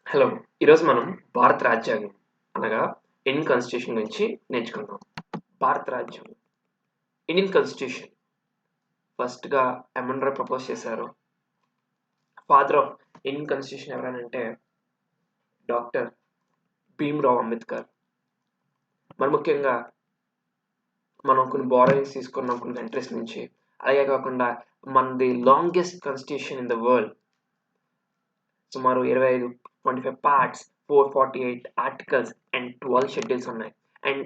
Hello! ఈరోజు మనం భారత రాజ్యాంగం అనగా ఇండియన్ కాన్స్టిట్యూషన్ గురించి నేర్చుకుందాం. భారత రాజ్యాంగం. ఇండియన్ కాన్స్టిట్యూషన్ ఫస్ట్‌గా ఎమన్ రాయ్ ప్రపోజ్ చేశారు. ఫాదర్ ఆఫ్ ఇండియన్ కాన్స్టిట్యూషన్ ఎవరనంటే డాక్టర్ భీమ్‌రావ్ అంబేద్కర్. మరి ముఖ్యంగా మనం కొన్ని బారోయింగ్స్ తీసుకున్నాం కొన్ని కంట్రీస్ నుంచి. అలాగే కాకుండా మనది longest constitution in the world. సుమారు 25 పార్ట్స్, 448 ఆర్టికల్స్ అండ్ 12 షెడ్యూల్స్ ఉన్నాయి. And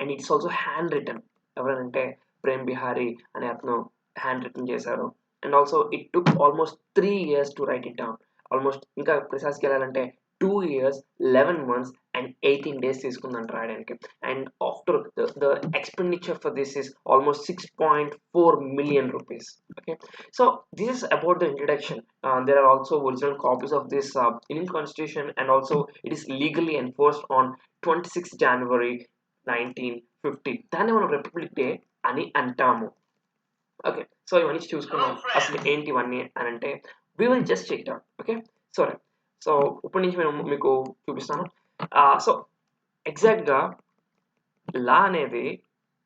and it's also hand written. ఎవరనంటే ప్రేమ్ బిహారీ అనే అతను హ్యాండ్ రిటన్ చేశారు. And also it took almost 3 years to write it down. Almost ఇంకా ప్రిసైజ్‌గా వెళ్ళాలంటే 2 ఇయర్స్, 11 మంత్స్ అండ్ 18 డేస్ తీసుకుందంట రాయడానికి. And after the expenditure for this is almost 6.4 million rupees. Okay. So this is about the introduction. There are also original copies of this Indian Constitution, and also it is legally enforced on 26 January 1950. దాన్ని మనం republic day అని అంటాము. Okay. So ఇవన్నీ చూసుకున్నాం. అసలు ఏంటి ఇవన్నీ అని అంటే we will just check it out. Okay. సరే. సో ఇప్పటి నుంచి నేను మీకు చూపిస్తాను. సో ఎగ్జాక్ట్‌గా లా అనేది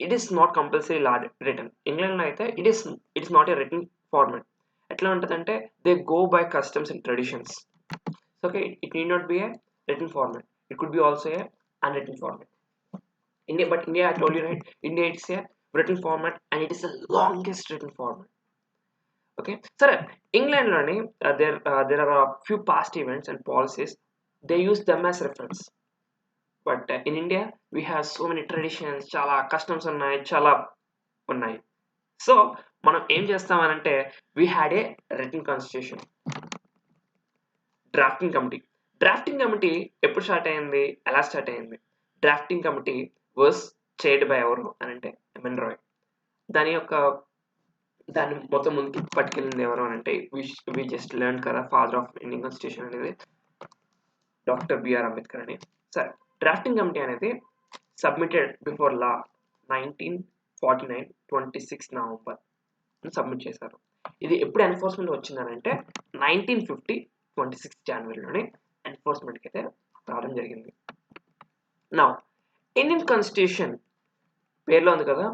it is not compulsory law written. ఇంగ్లాండ్‌లో అయితే it is not a written format. ఎట్లా ఉంటదంటే they go by customs and traditions. Okay. It need not be a written format. It could be also a unwritten format. India, I told you right. India, it's a written format and it is the longest written format. Okay, sir. England, there are a few past events and policies. They use them as reference. But in India, we have so many traditions, chala customs ఉన్నాయి, చాలా ఉన్నాయి. So మనం ఏం చేస్తామనంటే we had a written constitution. Drafting committee ఎప్పుడు start అయింది, ఎలా start అయింది? Drafting committee was chaired by ఎవరు అని అంటే ఎమన్ రాయ్. దాన్ని మొత్తం ముందుకి పట్టుకెళ్ళింది ఎవరు అని అంటే వి జస్ట్ లెర్న్ కదా ఫాదర్ ఆఫ్ ఇండియన్ కాన్స్టిట్యూషన్ అనేది డాక్టర్ బిఆర్ అంబేద్కర్ అని. సరే, డ్రాఫ్టింగ్ కమిటీ అనేది submitted before law 1949 26 November submit చేశారు. ఇది ఎప్పుడు ఎన్ఫోర్స్మెంట్ వచ్చిందనంటే 1950 26 జనవరిలోనే ఎన్ఫోర్స్మెంట్కి అయితే రావడం జరిగింది. నా ఇండియన్ కాన్స్టిట్యూషన్ పేరులో ఉంది కదా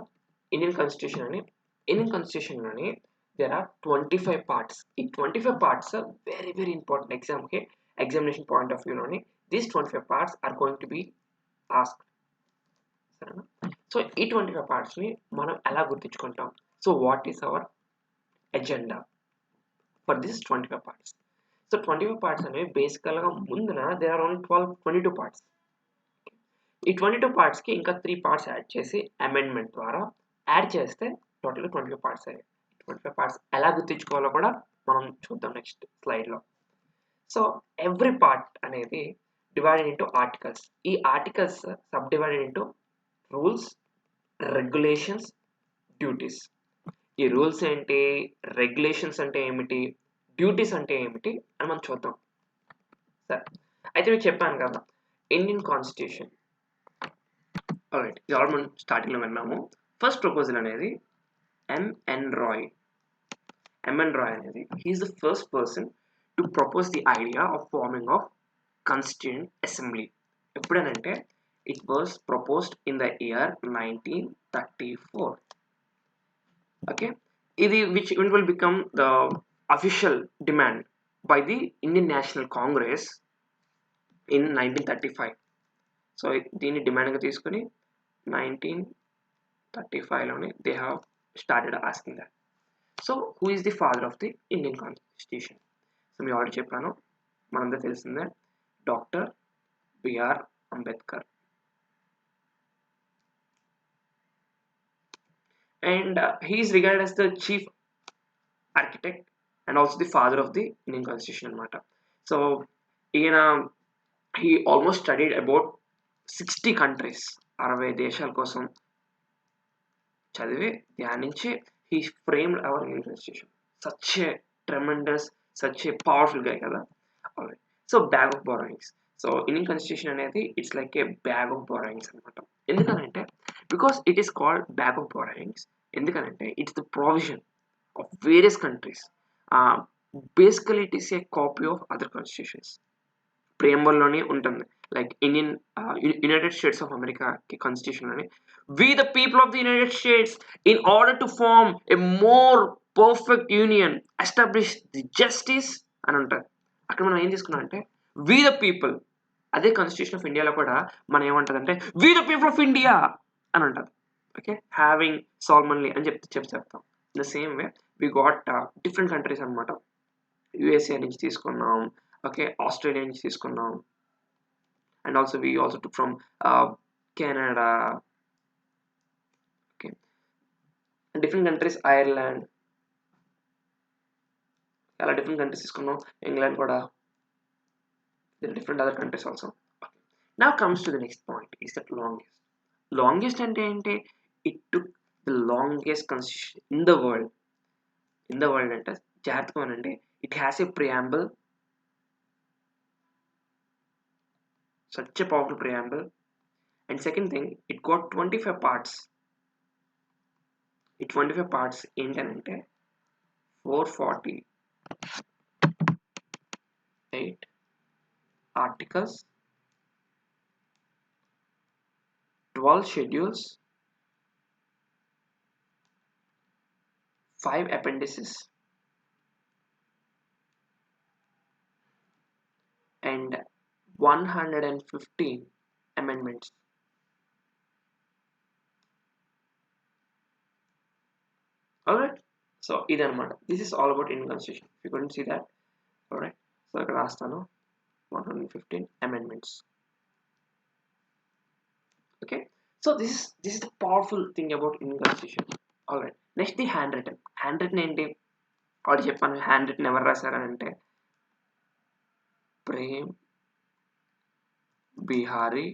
ఇండియన్ కాన్స్టిట్యూషన్ అని. ఇండియన్ కాన్స్టిట్యూషన్లోని దేర్ ఆర్ 25 పార్ట్స్. ఈ 25 పార్ట్స్ వెరీ వెరీ ఇంపార్టెంట్ ఎగ్జామ్కి, ఎగ్జామినేషన్ పాయింట్ ఆఫ్ వ్యూలోని these 25 parts are going to be asked. సరేనా? సో ఈ 25 పార్ట్స్ని మనం ఎలా గుర్తించుకుంటాం? So what is our agenda for this 25 parts? So 25 parts అనేవి బేసికల్గా ముందున దేర్ ఆర్ ఓన్లీ 22 పార్ట్స్. ఈ 22 పార్ట్స్కి ఇంకా 3 పార్ట్స్ యాడ్ చేసి అమెండ్మెంట్ ద్వారా యాడ్ చేస్తే టోటల్గా 25 పార్ట్స్ అయ్యాయి. 25 పార్ట్స్ ఎలా గుర్తించుకోవాలో కూడా మనం చూద్దాం నెక్స్ట్ స్లైడ్లో. సో ఎవ్రీ పార్ట్ అనేది డివైడెడ్ ఇంటూ ఆర్టికల్స్. ఈ articles sub divided into rules, regulations, duties. ఈ రూల్స్ ఏంటి, రెగ్యులేషన్స్ అంటే ఏమిటి, డ్యూటీస్ అంటే ఏమిటి అని మనం చూద్దాం. సరే, అయితే మీకు చెప్పాను కదా ఇండియన్ కాన్స్టిట్యూషన్. రైట్, ఇది ఆల్రెడీ మనం స్టార్టింగ్లో విన్నాము. ఫస్ట్ ప్రపోజల్ అనేది ఎంఎన్ రాయ్. ఎంఎన్ రాయ్ అనేది he is the first person to propose the idea of forming of constituent assembly. ఎప్పుడనంటే it was proposed in the year 1934. Okay, ఇది which will become the official demand by the Indian National Congress in 1935. So దీన్ని డిమాండ్గా తీసుకుని 1935లోనే they have started asking that. So who is the father of the Indian constitution? So మీరు already చెప్పాను, మనందరూ తెలిసిందే doctor BR Ambedkar. And he is regarded as the chief architect and also the father of the Indian Constitution అనమాట. So ఈయన he almost studied about 60 countries, 60 దేశాల కోసం చదివి ధ్యానించి he framed our Indian Constitution. Such a tremendous, such a powerful guy కదా. Alright. So bag of borrowings. So Indian constitution అనేది it's like a bag of borrowings అనమాట. ఎందుకనంటే because it is called bag of borrowings. ఎందుకనంటే it's the provision of various countries. Basically it is a copy of other constitutions. ప్రియంబుల్లోనే ఉంటుంది. Like Indian United States of America constitution అని we the people of the United States in order to form a more perfect union establish the justice అని ఉంటుంది. అక్కడ మనం ఏం తీసుకున్నాం అంటే వి ద పీపుల్. అదే కాన్స్టిట్యూషన్ ఆఫ్ ఇండియాలో కూడా మనం ఏమంటుంది అంటే we the people of India అని ఉంటుంది. ఓకే, హ్యావింగ్ సాల్మన్లీ అని చెప్తాం. In the same way we got different countries అనమాట. యుఎస్ఏ నుంచి తీసుకున్నాం, ఓకే, ఆస్ట్రేలియా నుంచి తీసుకున్నాం, and also we also took from Canada, okay, different countries, Ireland, చాలా డిఫరెంట్ కంట్రీస్ తీసుకున్నాం, ఇంగ్లాండ్ కూడా, different other countries also. Now comes to the next point, is that longest అంటే ఏంటి? It took the longest constitution in the world అంటే జాగ్రత్తగా అంటే it has a preamble, such a powerful preamble, and second thing it got 25 parts. ఈ 25 parts ఏంటంటే 448 articles, 12 schedules, 5 appendices, and 115 amendments. Alright, so idanamata, this is all about Indian constitution. If you couldn't see that, alright, so ikkada rastanu 115 amendments. Okay, so this is the powerful thing about Indian constitution. Alright, next the handwritten ఏంటి? Already చెప్పాను, hand return ఎవరు రాశారని అంటే Prem Bihari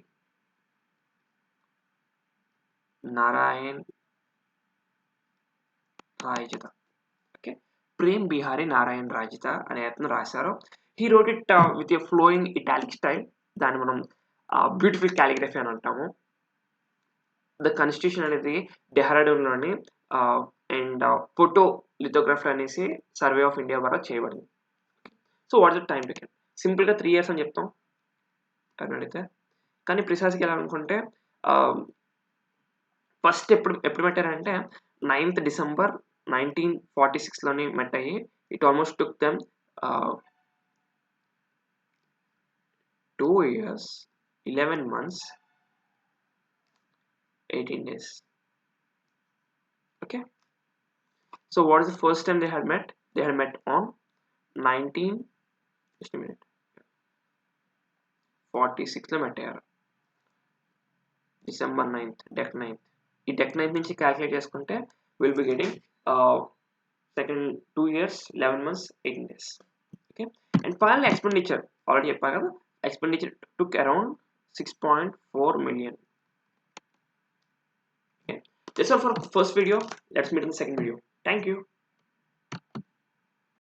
Narayan రాయచత. Okay, Prem Bihari Narayan రాయచత అనే అతను రాశారు. He wrote it with a flowing italic style. దాన్ని మనం beautiful calligraphy అని అంటాము. ద కాన్స్టిట్యూషన్ అనేది డెహ్రాడూన్లోని అండ్ ఫోటో లిథోగ్రఫీ అనేసి సర్వే ఆఫ్ ఇండియా ద్వారా చేయబడింది. So what is the time taken? సింపుల్గా 3 years అని చెప్తాం అని అడిగితే, కానీ ప్రిసైజ్గా ఎలా అనుకుంటే ఫస్ట్ ఎప్పుడు పెట్టారంటే 9th December 1946లోని మెట్ అయ్యి it almost took them 2 years 11 months 18 days. Okay, so what is the first time they had met? They had met on 46లో మెట్ అయ్యారు. December 9th, deck 9th. ఈ డెక్ 9th నుంచి క్యాల్కులేట్ చేసుకుంటే will be getting second 2 years 11 months 18 days. Okay, and final expenditure already చెప్పా కదా, expenditure took around 6.4 million. Okay, that's all for first video. Let's meet in the second video. Thank you.